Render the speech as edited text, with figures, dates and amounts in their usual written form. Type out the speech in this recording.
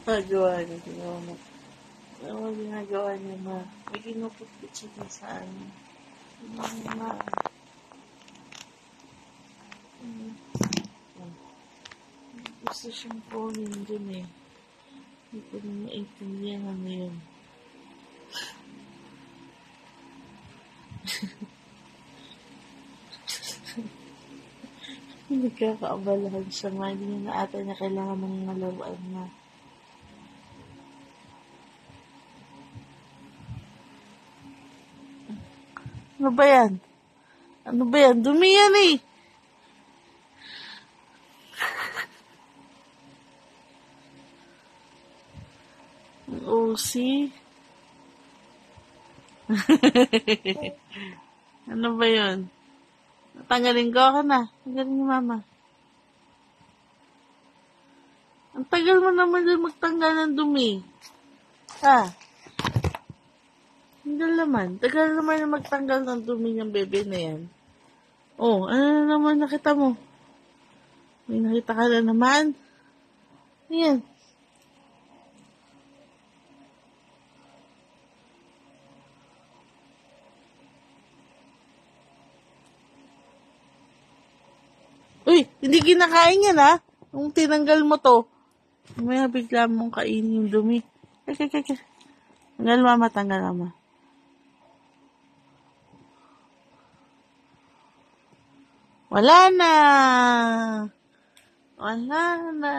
Ginagawa niya, ginawa mo. Ano ang ginagawa niya, ma? May kinupit-pit siya na sa ano. Ma. Gusto siyang kunin dun eh. Hindi ko na maintindihan ano yun. Nagkakaabalahan siya, ma. Hindi niya na ata niya kailangan ng malaruan na. Ano ba yan? Ano ba yan? Dumi yan eh! OC? Ano ba yun? Tanggalin ko ako na. Tanggalin ni mama. Ang tagal mo naman din magtanggal ng dumi. Ha? Tagal naman. Tagal naman na magtanggal ng dumi ng bebe na yan. Oh, ano na naman nakita mo? May nakita ka na naman. Ayan. Uy, hindi kinakain yan ha. Kung tinanggal mo to, may bigla mong kainin yung dumi. Kaya. Tanggal mama, tanggal mama. Wala na. Wala na.